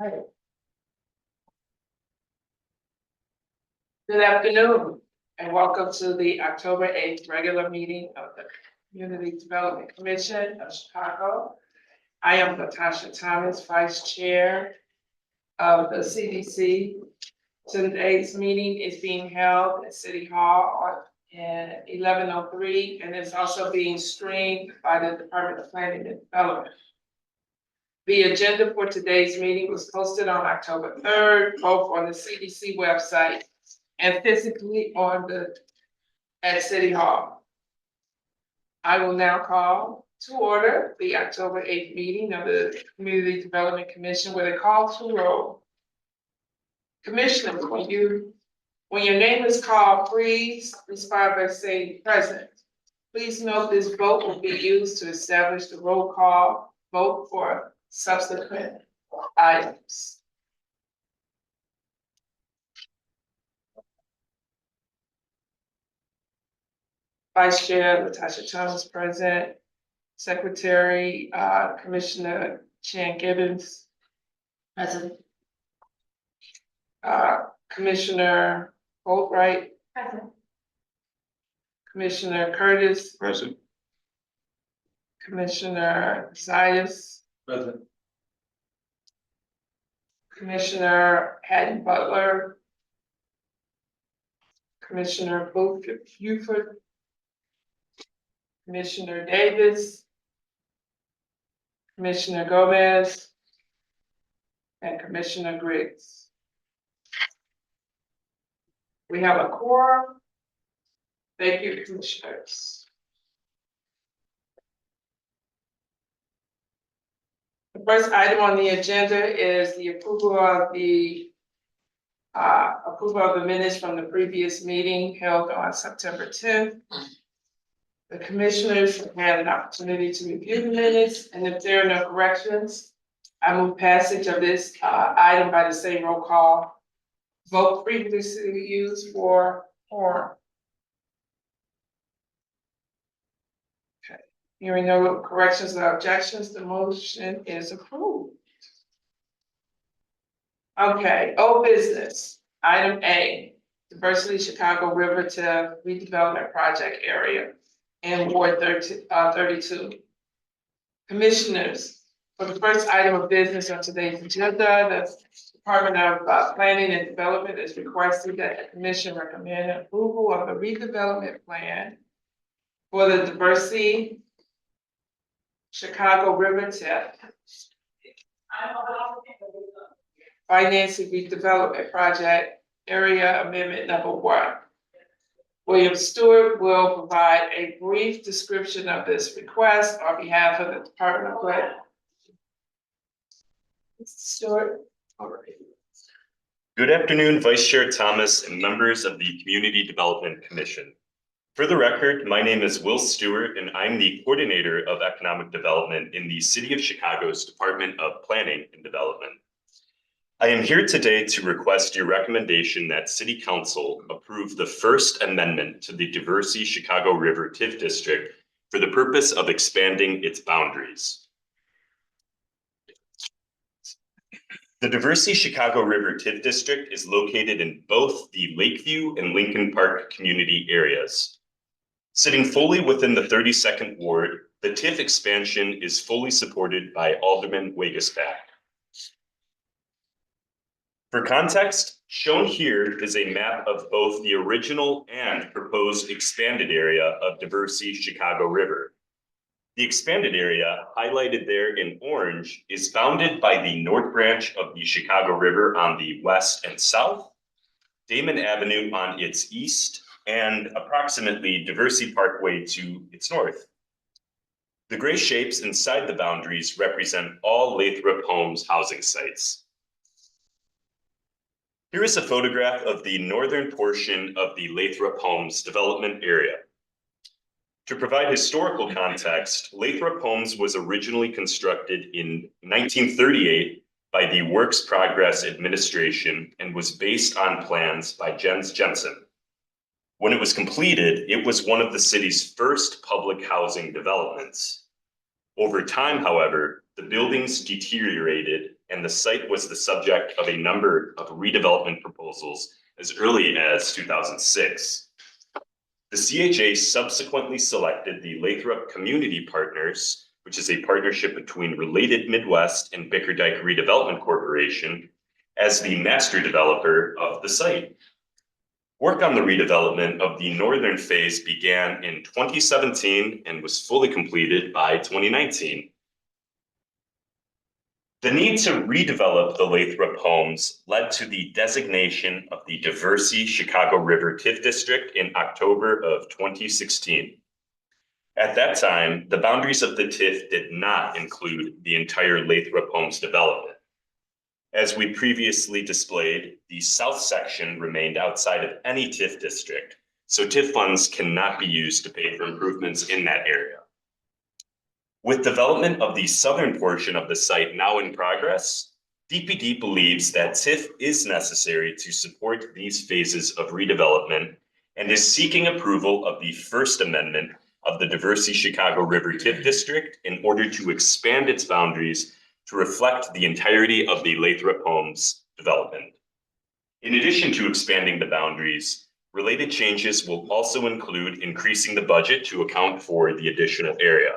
Good afternoon, and welcome to the October 8th regular meeting of the Community Development Commission of Chicago. I am Natasha Thomas, Vice Chair of the CDC. Today's meeting is being held at City Hall at 11:03, and it's also being streamed by the Department of Planning and Development. The agenda for today's meeting was posted on October 3rd, both on the CDC website and physically at City Hall. I will now call to order the October 8th meeting of the Community Development Commission with a call to roll. Commissioners, when your name is called, please respond by saying present. Please note this vote will be used to establish the roll call vote for subsequent items. Vice Chair Natasha Thomas present. Secretary Commissioner Chan Gibbons present. Commissioner Boatwright present. Commissioner Curtis Present. Commissioner Zayas Present. Commissioner Hatton Butler, Commissioner Buford, Commissioner Davis, Commissioner Gomez, and Commissioner Griggs. We have a quorum. Thank you, Commissioners. The first item on the agenda is the approval of the minutes from the previous meeting held on September 10th. The commissioners have had an opportunity to review the minutes, and if there are no corrections, I move passage of this item by the same roll call vote previously used for quorum. Okay, hearing no corrections or objections, the motion is approved. Okay, old business, item A, Diversity Chicago River to redevelopment project area in Ward 32. Commissioners, for the first item of business on today's agenda, the Department of Planning and Development is requesting that the commission recommend approval of the redevelopment plan for the Diversity Chicago River tip financing redevelopment project area amendment number 1. William Stewart will provide a brief description of this request on behalf of the Department of Planning. Mr. Stewart. All right. Good afternoon, Vice Chair Thomas and members of the Community Development Commission. For the record, my name is Will Stewart and I'm the Coordinator of Economic Development in the City of Chicago's Department of Planning and Development. I am here today to request your recommendation that City Council approve the first amendment to the Diversity Chicago River TIF District for the purpose of expanding its boundaries. The Diversity Chicago River TIF District is located in both the Lakeview and Lincoln Park community areas. Sitting fully within the 32nd Ward, the TIF expansion is fully supported by Alderman Wagesback. For context, shown here is a map of both the original and proposed expanded area of Diversity Chicago River. The expanded area, highlighted there in orange, is bounded by the North Branch of the Chicago River on the west and south, Damon Avenue on its east, and approximately Diversity Parkway to its north. The gray shapes inside the boundaries represent all Lathrop Homes housing sites. Here is a photograph of the northern portion of the Lathrop Homes development area. To provide historical context, Lathrop Homes was originally constructed in 1938 by the Works Progress Administration and was based on plans by Jens Jensen. When it was completed, it was one of the city's first public housing developments. Over time, however, the buildings deteriorated and the site was the subject of a number of redevelopment proposals as early as 2006. The CHA subsequently selected the Lathrop Community Partners, which is a partnership between Related Midwest and Bickerdike Redevelopment Corporation, as the master developer of the site. Work on the redevelopment of the northern phase began in 2017 and was fully completed by 2019. The need to redevelop the Lathrop homes led to the designation of the Diversey Chicago River TIF District in October of 2016. At that time, the boundaries of the TIF did not include the entire Lathrop homes development. As we previously displayed, the south section remained outside of any TIF district, so TIF funds cannot be used to pay for improvements in that area. With development of the southern portion of the site now in progress, DPD believes that TIF is necessary to support these phases of redevelopment and is seeking approval of the First Amendment of the Diversey Chicago River TIF District in order to expand its boundaries to reflect the entirety of the Lathrop Homes development. In addition to expanding the boundaries, related changes will also include increasing the budget to account for the additional area.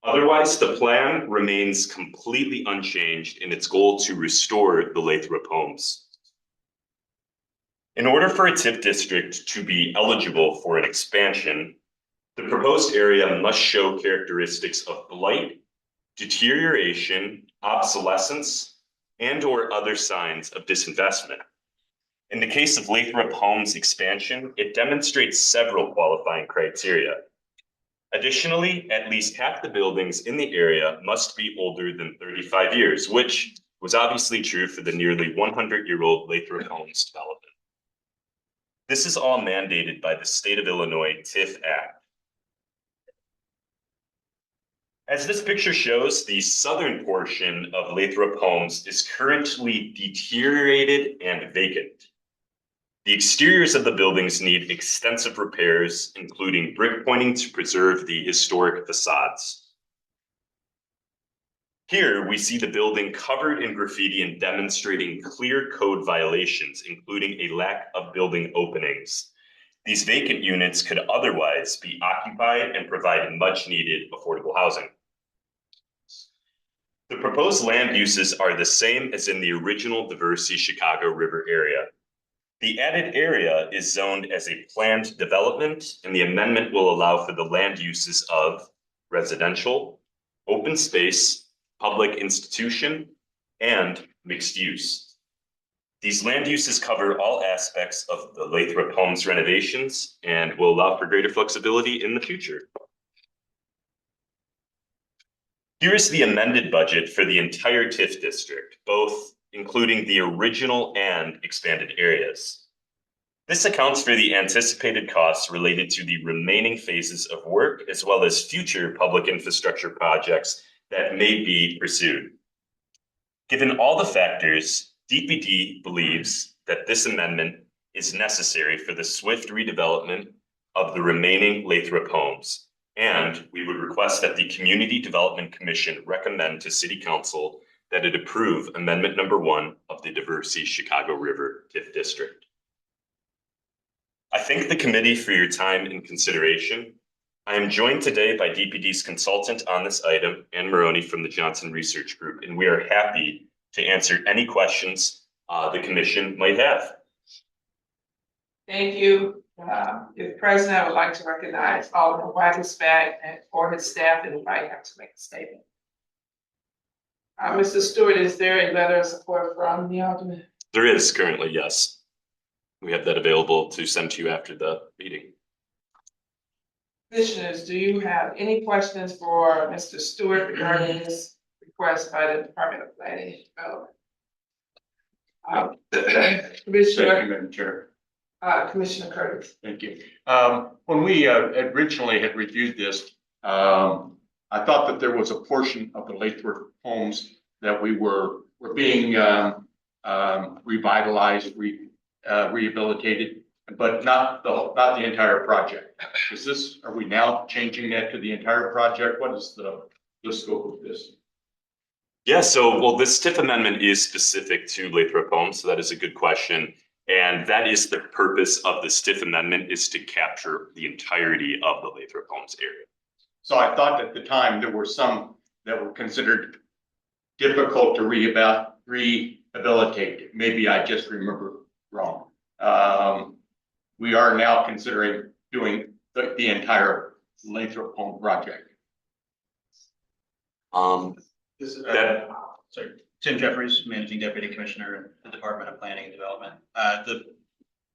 Otherwise, the plan remains completely unchanged in its goal to restore the Lathrop homes. In order for a TIF district to be eligible for an expansion, the proposed area must show characteristics of blight, deterioration, obsolescence, and/or other signs of disinvestment. In the case of Lathrop Homes expansion, it demonstrates several qualifying criteria. Additionally, at least half the buildings in the area must be older than 35 years, which was obviously true for the nearly 100-year-old Lathrop Homes development. This is all mandated by the State of Illinois TIF Act. As this picture shows, the southern portion of Lathrop Homes is currently deteriorated and vacant. The exteriors of the buildings need extensive repairs, including brick pointing to preserve the historic facades. Here, we see the building covered in graffiti and demonstrating clear code violations, including a lack of building openings. These vacant units could otherwise be occupied and provide much needed affordable housing. The proposed land uses are the same as in the original Diversey Chicago River area. The added area is zoned as a planned development, and the amendment will allow for the land uses of residential, open space, public institution, and mixed use. These land uses cover all aspects of the Lathrop Homes renovations and will allow for greater flexibility in the future. Here is the amended budget for the entire TIF district, both including the original and expanded areas. This accounts for the anticipated costs related to the remaining phases of work, as well as future public infrastructure projects that may be pursued. Given all the factors, DPD believes that this amendment is necessary for the swift redevelopment of the remaining Lathrop homes. And we would request that the Community Development Commission recommend to City Council that it approve Amendment Number 1 of the Diversey Chicago River TIF District. I thank the committee for your time and consideration. I am joined today by DPD's consultant on this item, Ann Maroney from the Johnson Research Group, and we are happy to answer any questions the commission might have. Thank you. If President, I would like to recognize Alderman Wagensberg and for his staff and invite him to make a statement. Mr. Stewart, is there a letter of support from the Alderman? There is currently, yes. We have that available to send to you after the meeting. Commissioners, do you have any questions for Mr. Stewart regarding this request by the Department of Planning and Development? Commissioner. Thank you, Madam Chair. Commissioner Curtis. Thank you. When we originally had reviewed this, I thought that there was a portion of the Lathrop homes that were being revitalized, rehabilitated, but not the entire project. Are we now changing that to the entire project? What is the scope of this? Yeah, so, well, this TIF amendment is specific to Lathrop Homes, so that is a good question. And that is the purpose of the TIF amendment, is to capture the entirety of the Lathrop Homes area. So I thought at the time there were some that were considered difficult to rehabilitate. Maybe I just remember wrong. We are now considering doing the entire Lathrop home project. This is, That- sorry, Tim Jeffries, Managing Deputy Commissioner in the Department of Planning and Development.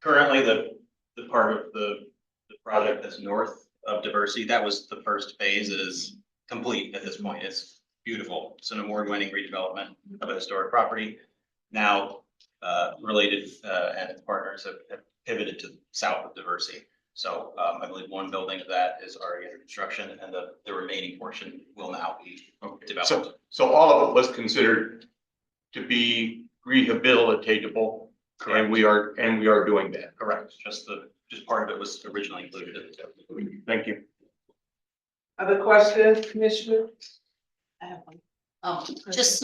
Currently the part of the project that's north of Diversey, that was the first phase, is complete at this point. It's beautiful. It's an award-winning redevelopment of a historic property. Now, Related and its partners have pivoted to south of Diversey. So I believe one building of that is already under construction, and the remaining portion will now be developed. So all of it was considered to be rehabilitatable, and we are doing that. Correct. Just part of it was originally included in the. Thank you. Other questions, Commissioner? I have one. Just,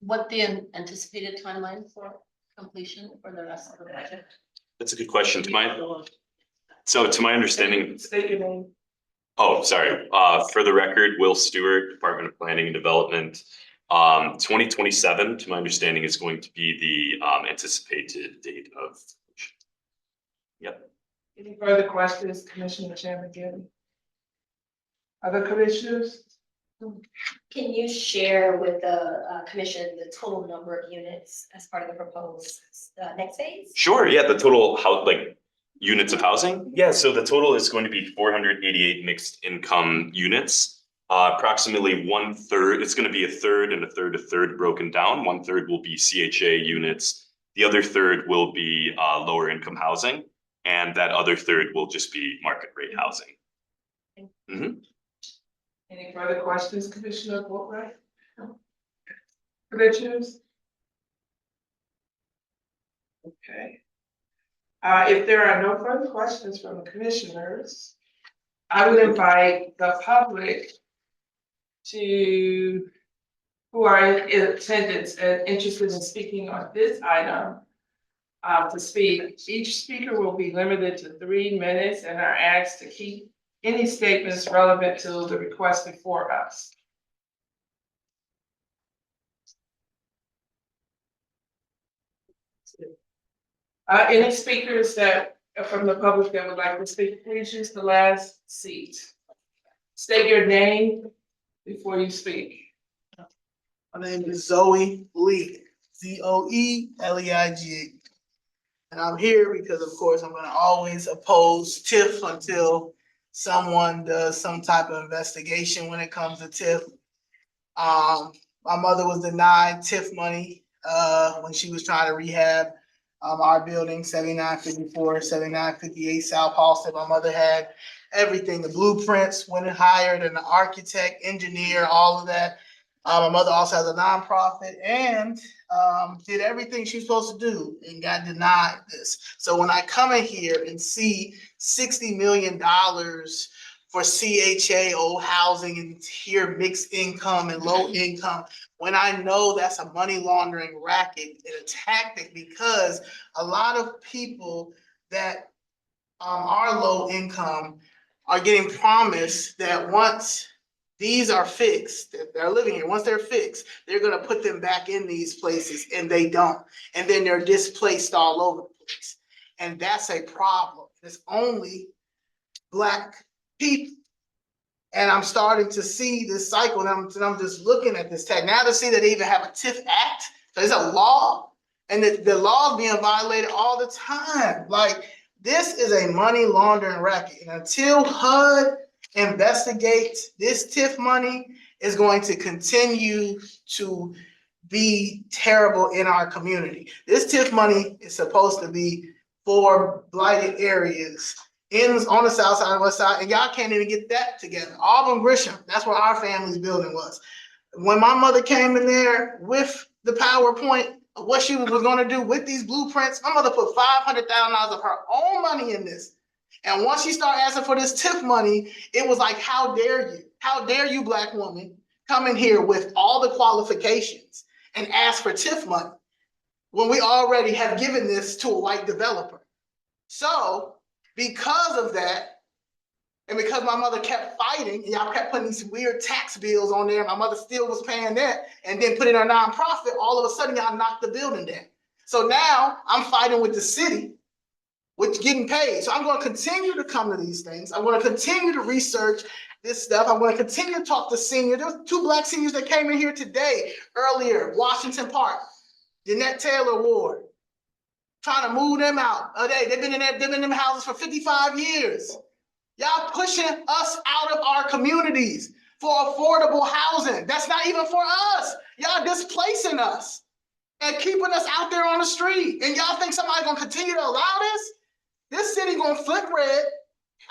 what the anticipated timeline for completion for the rest of the project? That's a good question. To my understanding, State your name. oh, sorry, for the record, Will Stewart, Department of Planning and Development. 2027, to my understanding, is going to be the anticipated date of. Yep. Any further questions, Commissioner Chairman Gilly? Other commissioners? Can you share with the commission the total number of units as part of the proposed next phase? Sure, yeah, the total units of housing? Yeah, so the total is going to be 488 mixed income units. Approximately 1/3, it's going to be a third and a third broken down. 1/3 will be CHA units. The other third will be lower income housing. And that other third will just be market rate housing. Any further questions, Commissioner Boatwright? Commissioners? Okay. If there are no further questions from the commissioners, I would invite the public who are in attendance and interested in speaking on this item to speak. Each speaker will be limited to 3 minutes and are asked to keep any statements relevant to the request before us. Any speakers from the public that would like to speak, please use the last seat. State your name before you speak. My name is Zoe Lee, ZOELEIG. And I'm here because, of course, I'm gonna always oppose TIF until someone does some type of investigation when it comes to TIF. My mother was denied TIF money when she was trying to rehab our building, 7954, 7958 South Halsted. My mother had everything, the blueprints, went and hired an architect, engineer, all of that. My mother also has a nonprofit and did everything she was supposed to do and got denied this. So when I come in here and see $60 million for CHA, old housing, and here mixed income and low income, when I know that's a money laundering racket and a tactic, because a lot of people that are low income are getting promised that once these are fixed, that they're living here, once they're fixed, they're gonna put them back in these places, and they don't. And then they're displaced all over the place. And that's a problem. It's only Black people. And I'm starting to see this cycle, and I'm just looking at this tag. Now to see that they even have a TIF Act, so there's a law, and the law is being violated all the time. Like, this is a money laundering racket. And until HUD investigates this TIF money, is going to continue to be terrible in our community. This TIF money is supposed to be for blighted areas on the south side and west side, and y'all can't even get that together. Auburn Grisham, that's where our family's building was. When my mother came in there with the PowerPoint of what she was gonna do with these blueprints, my mother put $500,000 of her own money in this. And once she started asking for this TIF money, it was like, how dare you? How dare you, Black woman, come in here with all the qualifications and ask for TIF money when we already have given this to a white developer? So because of that, and because my mother kept fighting, and y'all kept putting these weird tax bills on there, my mother still was paying that, and then put in her nonprofit, all of a sudden y'all knocked the building down. So now I'm fighting with the city, with getting paid. So I'm gonna continue to come to these things. I'm gonna continue to research this stuff. I'm gonna continue to talk to seniors. There was 2 Black seniors that came in here today, earlier, Washington Park, Jeanette Taylor Ward, trying to move them out. They've been in them houses for 55 years. Y'all pushing us out of our communities for affordable housing. That's not even for us. Y'all displacing us and keeping us out there on the street. And y'all think somebody's gonna continue to allow this? This city gonna flip red.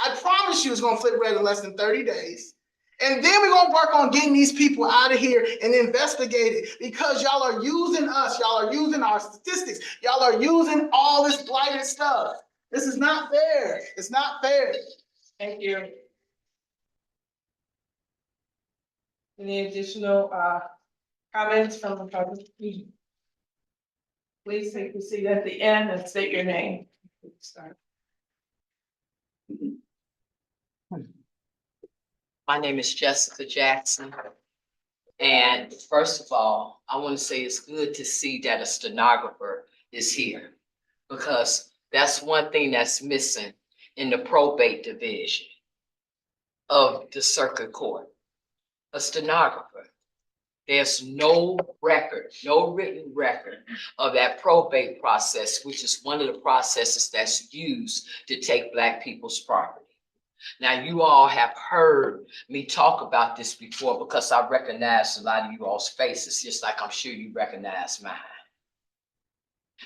I promise you it's gonna flip red in less than 30 days. And then we're gonna work on getting these people out of here and investigate it, because y'all are using us, y'all are using our statistics, y'all are using all this blighted stuff. This is not fair. It's not fair. Thank you. Any additional comments from the public? Please take your seat at the end and state your name. Start. My name is Jessica Jackson. And first of all, I want to say it's good to see that a stenographer is here, because that's one thing that's missing in the probate division of the circuit court. A stenographer. There's no record, no written record of that probate process, which is one of the processes that's used to take Black people's property. Now, you all have heard me talk about this before, because I recognize a lot of you all's faces, just like I'm sure you recognize mine.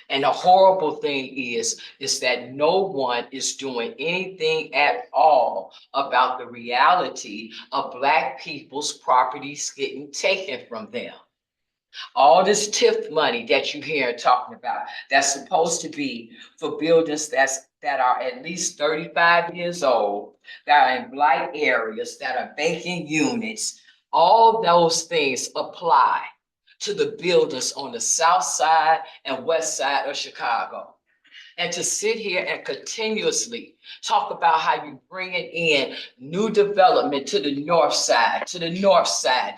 And the horrible thing is that no one is doing anything at all about the reality of Black people's properties getting taken from them. All this TIF money that you hear talking about, that's supposed to be for buildings that are at least 35 years old, that are in blight areas, that are vacant units, all those things apply to the buildings on the south side and west side of Chicago. And to sit here and continuously talk about how you bringing in new development to the north side,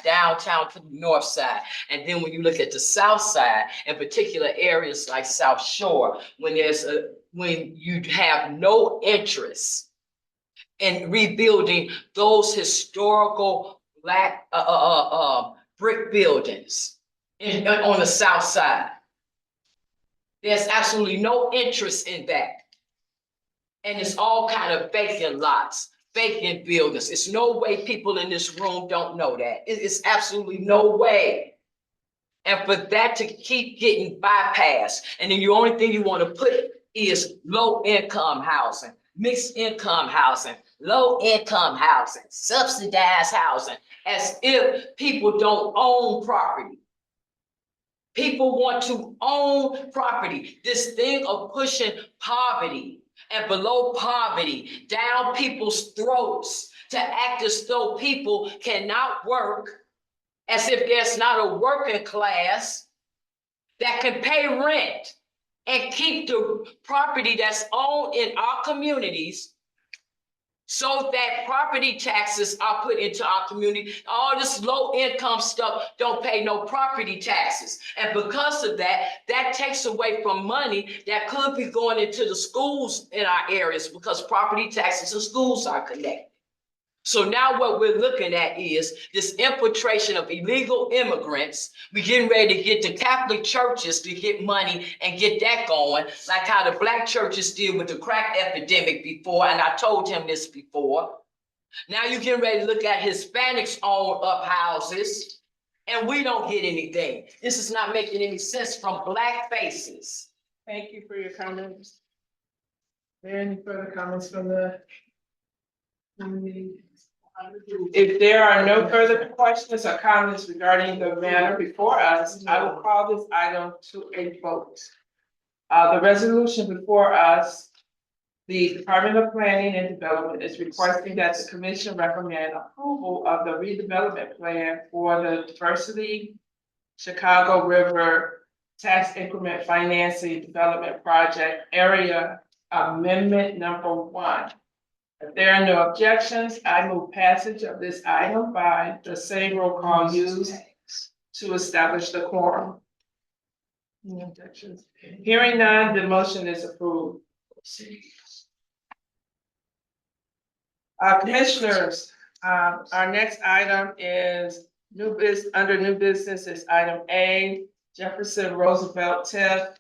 downtown to the north side. And then when you look at the south side, in particular areas like South Shore, when you have no interest in rebuilding those historical Black brick buildings on the south side. There's absolutely no interest in that. And it's all kind of vacant lots, vacant buildings. It's no way people in this room don't know that. It's absolutely no way. And for that to keep getting bypassed, and then the only thing you want to put is low income housing, mixed income housing, low income housing, subsidized housing, as if people don't own property. People want to own property. This thing of pushing poverty and below poverty down people's throats to act as though people cannot work, as if there's not a working class that can pay rent and keep the property that's owned in our communities, so that property taxes are put into our community. All this low income stuff don't pay no property taxes. And because of that, that takes away from money that could be going into the schools in our areas, because property taxes and schools are connected. So now what we're looking at is this infiltration of illegal immigrants. We're getting ready to get the Catholic churches to get money and get that going, like how the Black churches did with the crack epidemic before, and I told him this before. Now you're getting ready to look at Hispanics own up houses, and we don't get anything. This is not making any sense from Black faces. Thank you for your comments. Are there any further comments from the community? If there are no further questions or comments regarding the matter before us, I will call this item to a vote. The resolution before us The Department of Planning and Development is requesting that the commission recommend approval of the redevelopment plan for the Diversity Chicago River Tax Increment Financing Development Project Area Amendment number 1. If there are no objections, I move passage of this item by the same roll call used to establish the quorum. Any objections? Hearing none, the motion is approved. Commissioners, our next item is under new business is item A, Jefferson Roosevelt TIF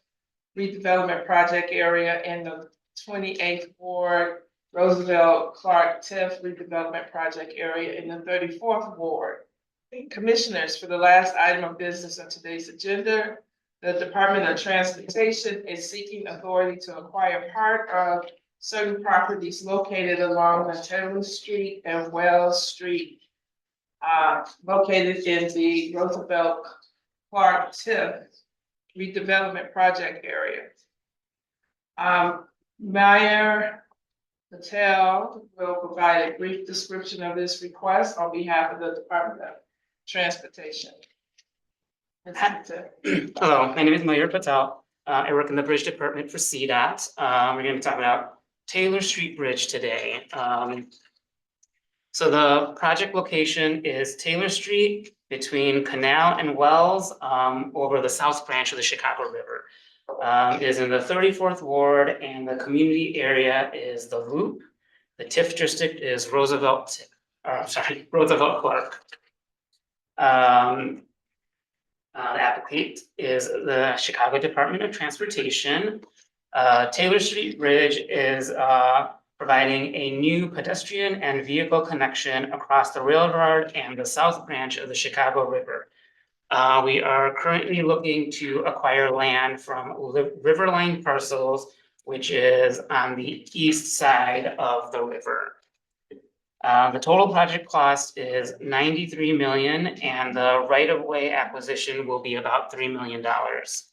redevelopment project area in the 28th Ward, Roosevelt Clark TIF redevelopment project area in the 34th Ward. Commissioners, for the last item of business on today's agenda, the Department of Transportation is seeking authority to acquire part of certain properties located along the Taylor Street and Wells Street, located in the Roosevelt Clark TIF redevelopment project area. Mayor Patel will provide a brief description of this request on behalf of the Department of Transportation. Mr. Patel. Hello, my name is Mayur Patel. I work in the Bridge Department for CDOT. We're going to talk about Taylor Street Bridge today. So the project location is Taylor Street between Canal and Wells over the south branch of the Chicago River. It is in the 34th Ward and the community area is the Loop. The TIF district is Roosevelt Clark. The applicant is the Chicago Department of Transportation. Taylor Street Bridge is providing a new pedestrian and vehicle connection across the railroad and the south branch of the Chicago River. We are currently looking to acquire land from Riverline Parcels, which is on the east side of the river. The total project cost is $93 million and the right-of-way acquisition will be about $3 million. The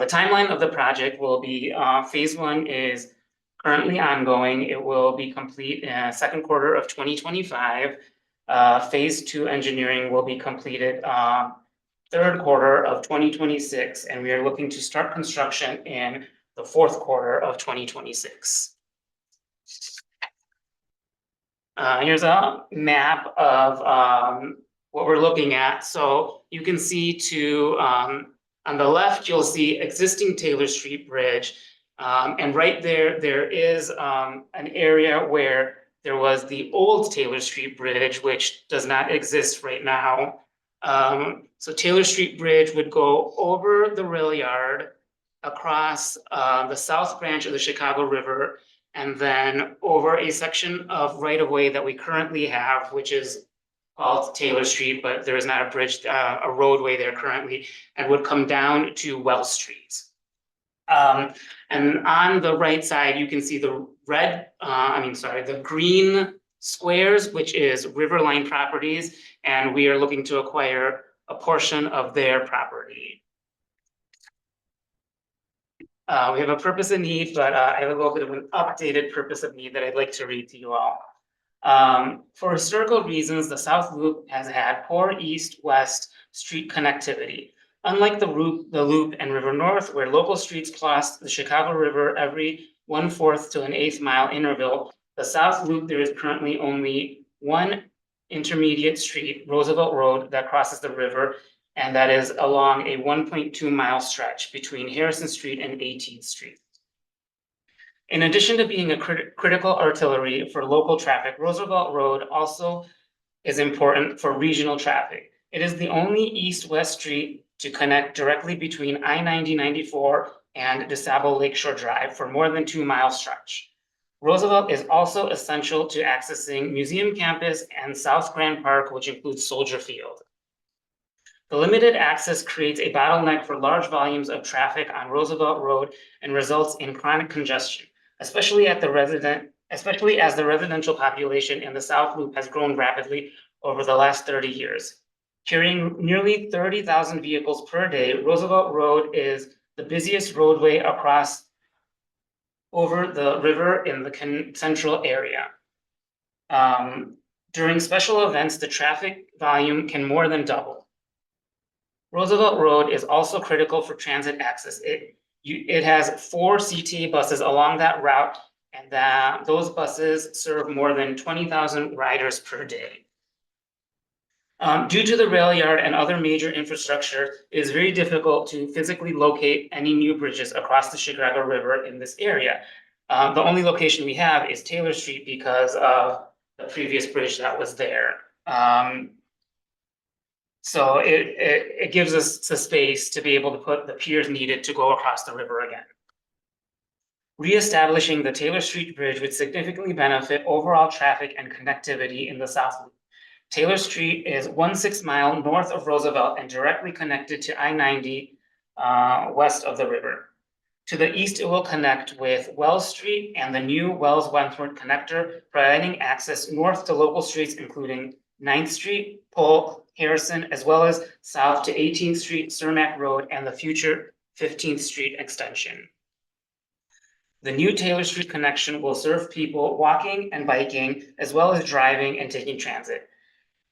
timeline of the project will be, phase 1 is currently ongoing. It will be complete in second quarter of 2025. Phase 2 engineering will be completed third quarter of 2026, and we are looking to start construction in the fourth quarter of 2026. Here's a map of what we're looking at. So you can see on the left, you'll see existing Taylor Street Bridge. And right there is an area where there was the old Taylor Street Bridge, which does not exist right now. So Taylor Street Bridge would go over the rail yard, across the south branch of the Chicago River, and then over a section of right-of-way that we currently have, which is called Taylor Street, but there is not a bridge, a roadway there currently, and would come down to Wells Street. And on the right side, you can see the the green squares, which is Riverline Properties, and we are looking to acquire a portion of their property. We have a purpose of need, but I have a little bit of an updated purpose of need that I'd like to read to you all. For historical reasons, the South Loop has had poor east-west street connectivity. Unlike the Loop and River North, where local streets cross the Chicago River every 1/4 to an 1/8 mile interval, the South Loop, there is currently only one intermediate street, Roosevelt Road, that crosses the river, and that is along a 1.2 mile stretch between Harrison Street and 18th Street. In addition to being a critical artery for local traffic, Roosevelt Road also is important for regional traffic. It is the only east-west street to connect directly between I-90/94 and DeSable Lakeshore Drive for more than 2 mile stretch. Roosevelt is also essential to accessing Museum Campus and South Grand Park, which includes Soldier Field. The limited access creates a bottleneck for large volumes of traffic on Roosevelt Road and results in chronic congestion, especially as the residential population in the South Loop has grown rapidly over the last 30 years. Carrying nearly 30,000 vehicles per day, Roosevelt Road is the busiest roadway across over the river in the central area. During special events, the traffic volume can more than double. Roosevelt Road is also critical for transit access. It has 4 CTA buses along that route, and those buses serve more than 20,000 riders per day. Due to the rail yard and other major infrastructure, it is very difficult to physically locate any new bridges across the Chicago River in this area. The only location we have is Taylor Street because of the previous bridge that was there. So it gives us the space to be able to put the piers needed to go across the river again. Reestablishing the Taylor Street Bridge would significantly benefit overall traffic and connectivity in the South Loop. Taylor Street is 1/6 mile north of Roosevelt and directly connected to I-90 west of the river. To the east, it will connect with Wells Street and the new Wells-Wentworth connector, providing access north to local streets including 9th Street, Polk, Harrison, as well as south to 18th Street, Cermak Road, and the future 15th Street extension. The new Taylor Street connection will serve people walking and biking, as well as driving and taking transit.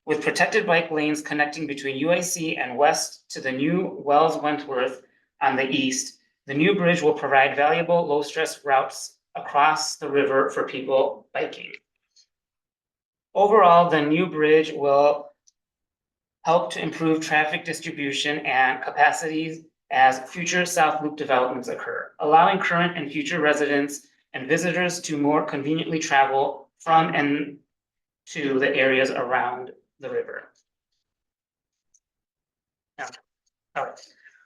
With protected bike lanes connecting between UIC and west to the new Wells-Wentworth on the east, the new bridge will provide valuable low-stress routes across the river for people biking. Overall, the new bridge will help to improve traffic distribution and capacities as future South Loop developments occur, allowing current and future residents and visitors to more conveniently travel from and to the areas around the river. All right.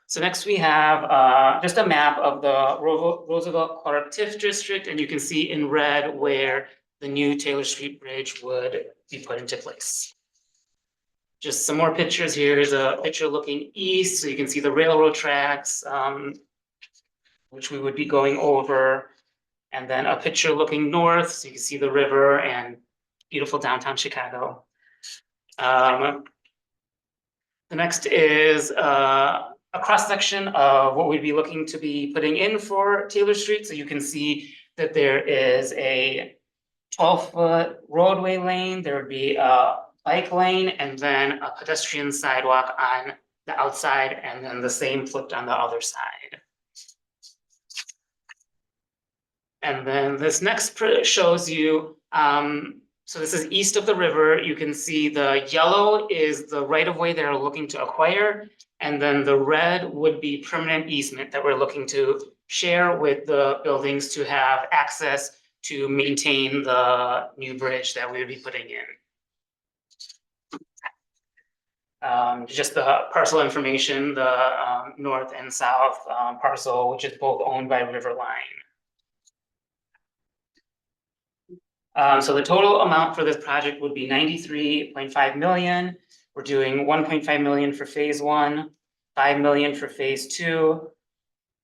So next we have just a map of the Roosevelt Clark TIF district, and you can see in red where the new Taylor Street Bridge would be put into place. Just some more pictures here. Here's a picture looking east, so you can see the railroad tracks, which we would be going over. And then a picture looking north, so you can see the river and beautiful downtown Chicago. The next is a cross-section of what we'd be looking to be putting in for Taylor Street. So you can see that there is a 12-foot roadway lane, there would be a bike lane, and then a pedestrian sidewalk on the outside, and then the same flipped on the other side. And then this next shows you, so this is east of the river. You can see the yellow is the right-of-way they're looking to acquire, and then the red would be permanent easement that we're looking to share with the buildings to have access to maintain the new bridge that we would be putting in. Just the parcel information, the north and south parcel, which is both owned by Riverline. So the total amount for this project would be 93.5 million. We're doing 1.5 million for phase 1, 5 million for phase 2,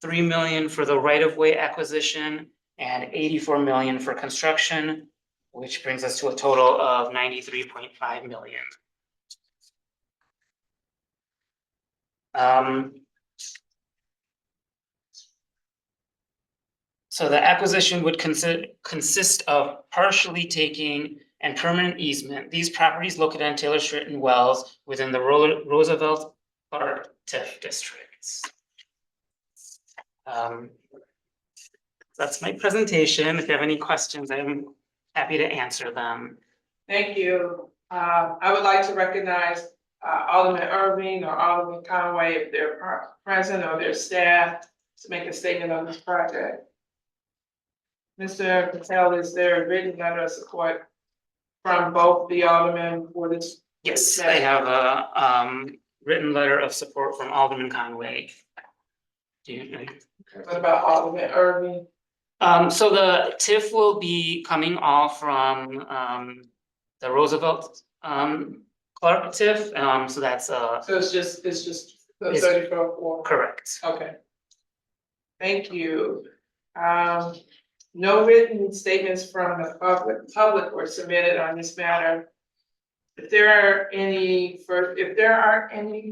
3 million for the right-of-way acquisition, and 84 million for construction, which brings us to a total of 93.5 million. So the acquisition would consist of partially taking and permanent easement these properties located on Taylor Street and Wells within the Roosevelt Clark TIF districts. That's my presentation. If you have any questions, I'm happy to answer them. Thank you. I would like to recognize Alderman Irving or Alderman Conway if they're present, or their staff to make a statement on this project. Mr. Patel, is there a written letter of support from both the aldermen for this? Yes, I have a written letter of support from Alderman Conway. Do you know? What about Alderman Irving? So the TIF will be coming all from the Roosevelt Clark TIF. So that's So it's just the It's- 34. correct. Okay. Thank you. No written statements from the public were submitted on this matter. If there aren't any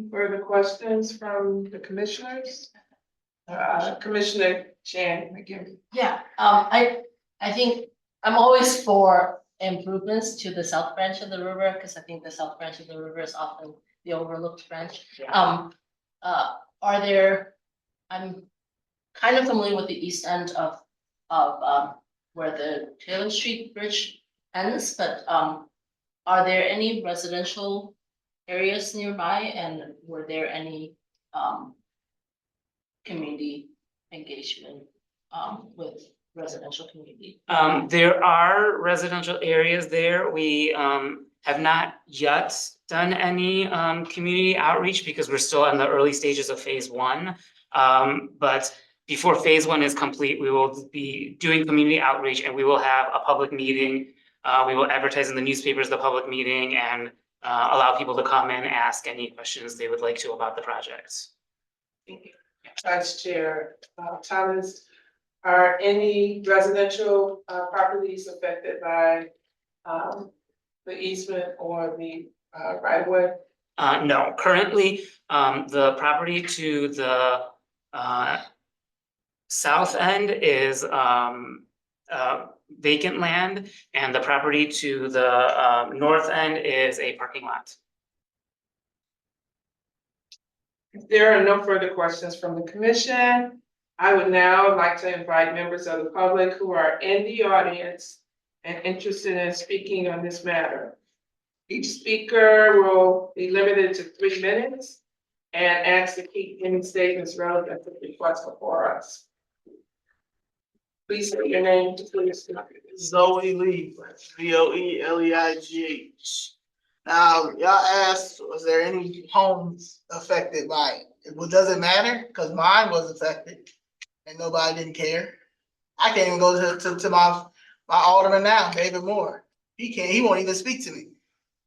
further questions from the commissioners, Commissioner Chan, again. Yeah, I think I'm always for improvements to the south branch of the river, because I think the south branch of the river is often the overlooked branch. Are there, I'm kind of familiar with the east end of, where the Taylor Street Bridge ends, but, are there any residential areas nearby, and were there any, community engagement, with residential community? There are residential areas there. We have not yet done any community outreach because we're still in the early stages of phase one. But before phase one is complete, we will be doing community outreach and we will have a public meeting. We will advertise in the newspapers, the public meeting, and allow people to come in and ask any questions they would like to about the projects. Thank you. Vice Chair Thomas, are any residential properties affected by the easement or the right of way? No, currently, the property to the south end is vacant land, and the property to the north end is a parking lot. If there are no further questions from the commission, I would now like to invite members of the public who are in the audience and interested in speaking on this matter. Each speaker will be limited to 3 minutes and ask to keep any statements relevant to the request before us. Please state your name, please. Zoe Lee, VOELEIGH. Now, y'all asked, was there any homes affected by it? Well, does it matter? Cause mine was affected and nobody didn't care. I can't even go to my alderman now, David Moore. He won't even speak to me.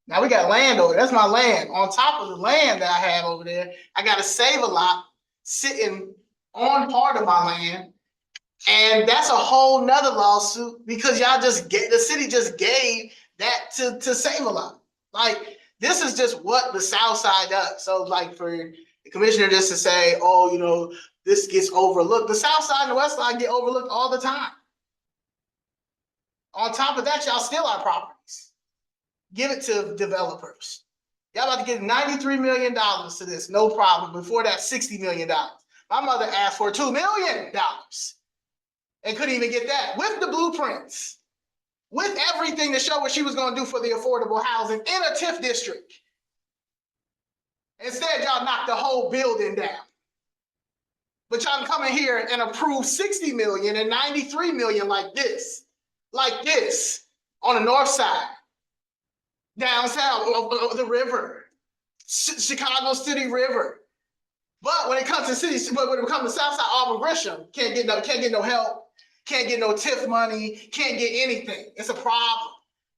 Now we got land over there. That's my land. On top of the land that I have over there, I gotta save a lot sitting on part of my land. And that's a whole nother lawsuit because the city just gave that to save a lot. Like, this is just what the South Side does. So like for the commissioner just to say, oh, this gets overlooked. The South Side and the West Side get overlooked all the time. On top of that, y'all steal our properties. Give it to developers. Y'all about to get $93 million to this, no problem. Before that, $60 million. My mother asked for $2 million and couldn't even get that with the blueprints. With everything to show what she was gonna do for the affordable housing in a TIF district. Instead, y'all knocked the whole building down. But y'all come in here and approve 60 million and 93 million like this on the north side, down south of the river, Chicago City River. But when it comes to south side, Auburn Gresham can't get no help. Can't get no TIF money, can't get anything. It's a problem.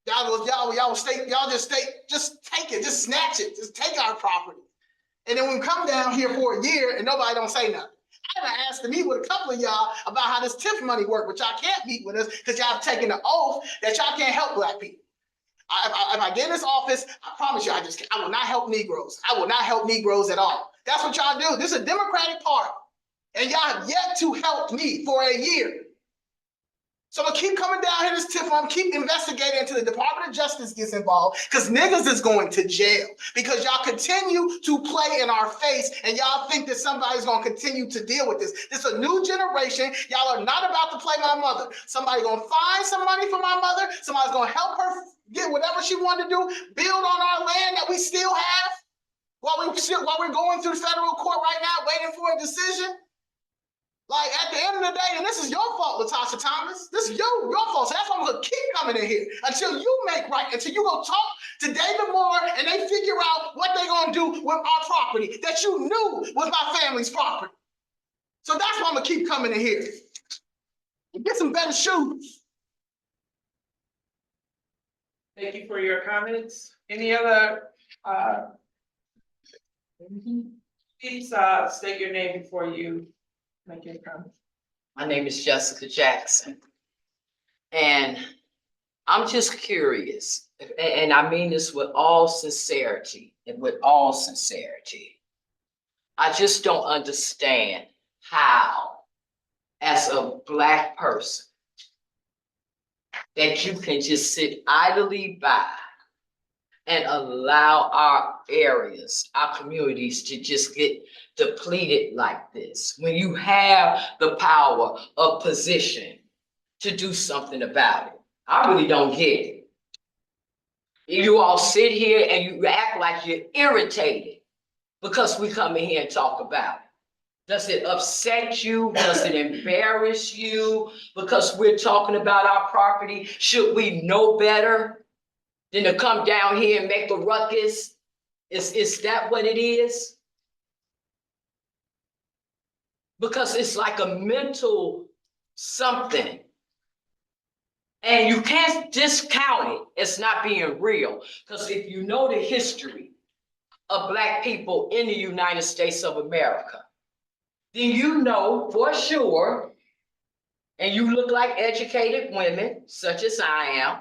Just take it, just snatch it, just take our property. And then we come down here for a year and nobody don't say nothing. I done asked to meet with a couple of y'all about how this TIF money work, but y'all can't meet with us because y'all have taken the oath that y'all can't help Black people. If I get in this office, I promise you, I will not help Negroes. I will not help Negroes at all. That's what y'all do. This is a Democratic Party. And y'all have yet to help me for a year. So I'm gonna keep coming down here this TIF, I'm keep investigating until the Department of Justice gets involved, because niggas is going to jail. Because y'all continue to play in our face and y'all think that somebody's gonna continue to deal with this. This is a new generation. Y'all are not about to play my mother. Somebody gonna find some money for my mother. Somebody's gonna help her get whatever she wanted to do, build on our land that we still have, while we're going through federal court right now, waiting for a decision. Like, at the end of the day, and this is your fault, Latasha Thomas. This is your fault. So that's why I'm gonna keep coming in here until you make right, until you go talk to David Moore and they figure out what they're gonna do with our property that you knew was my family's property. So that's why I'm gonna keep coming in here. Get some better shoes. Thank you for your comments. Any other, please state your name before you make your comment. My name is Jessica Jackson. And I'm just curious, and I mean this with all sincerity, I just don't understand how, as a Black person, that you can just sit idly by and allow our areas, our communities to just get depleted like this, when you have the power of position to do something about it? I really don't get it. You all sit here and you act like you're irritated because we come in here and talk about it. Does it upset you? Does it embarrass you because we're talking about our property? Should we know better than to come down here and make a ruckus? Is that what it is? Because it's like a mental something. And you can't discount it as not being real. Because if you know the history of Black people in the United States of America, then you know for sure, and you look like educated women, such as I am.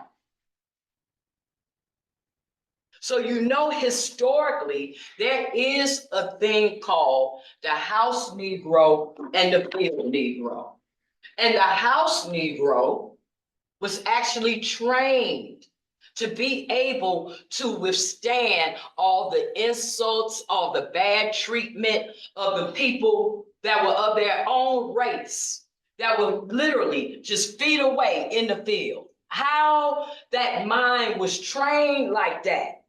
So you know historically, there is a thing called the house Negro and the field Negro. And the house Negro was actually trained to be able to withstand all the insults, all the bad treatment of the people that were of their own race, that were literally just feet away in the field. How that mind was trained like that,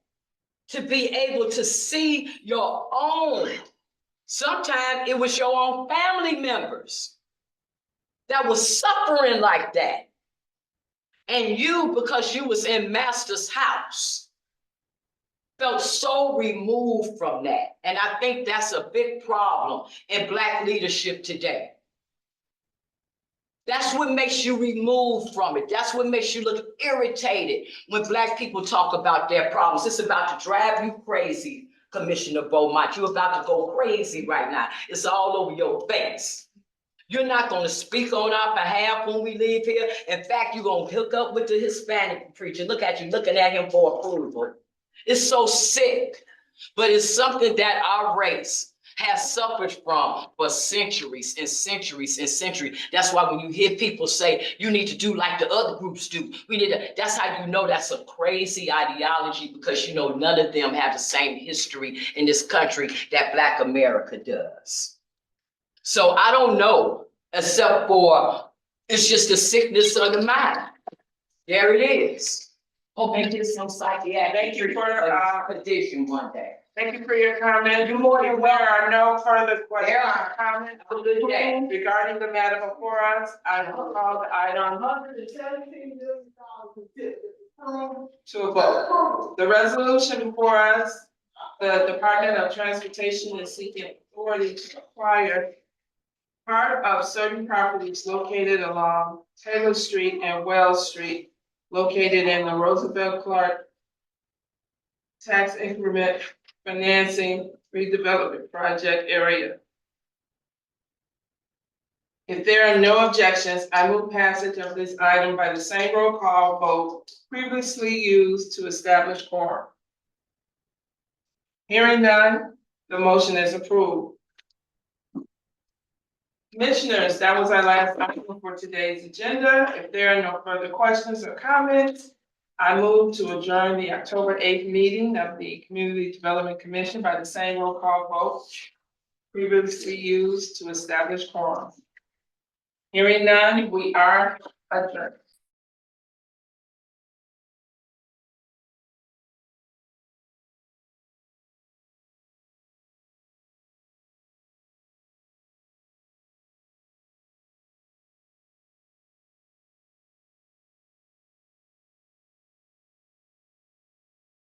to be able to see your own, sometimes it was your own family members that was suffering like that. And you, because you was in master's house, felt so removed from that. And I think that's a big problem in Black leadership today. That's what makes you remove from it. That's what makes you look irritated when Black people talk about their problems. It's about to drive you crazy, Commissioner Beaumont. You're about to go crazy right now. It's all over your face. You're not going to speak on our behalf when we leave here. In fact, you're going to hook up with the Hispanic preacher. Look at you looking at him for approval. It's so sick, but it's something that our race has suffered from for centuries and centuries and centuries. That's why when you hear people say, you need to do like the other groups do, we need to, that's how you know that's a crazy ideology, because you know none of them have the same history in this country that Black America does. So I don't know, except for it's just a sickness of the mind. There it is. Hope you get some psychiatric condition one day. Thank you for your comment. You're more than If there are no further questions There or are. comments Have a good day. regarding the matter before us, I will call the item to a vote. The resolution before us, the Department of Transportation is seeking authority to acquire part of certain properties located along Taylor Street and Wells Street, located in the Roosevelt Clark Tax Increment Financing Redevelopment Project area. If there are no objections, I move passage of this item by the same roll call vote previously used to establish quorum. Hearing none, the motion is approved. Commissioners, that was our last item for today's agenda. If there are no further questions or comments, I move to adjourn the October 8th meeting of the Community Development Commission by the same roll call vote previously used to establish quorum. Hearing none, we are adjourned.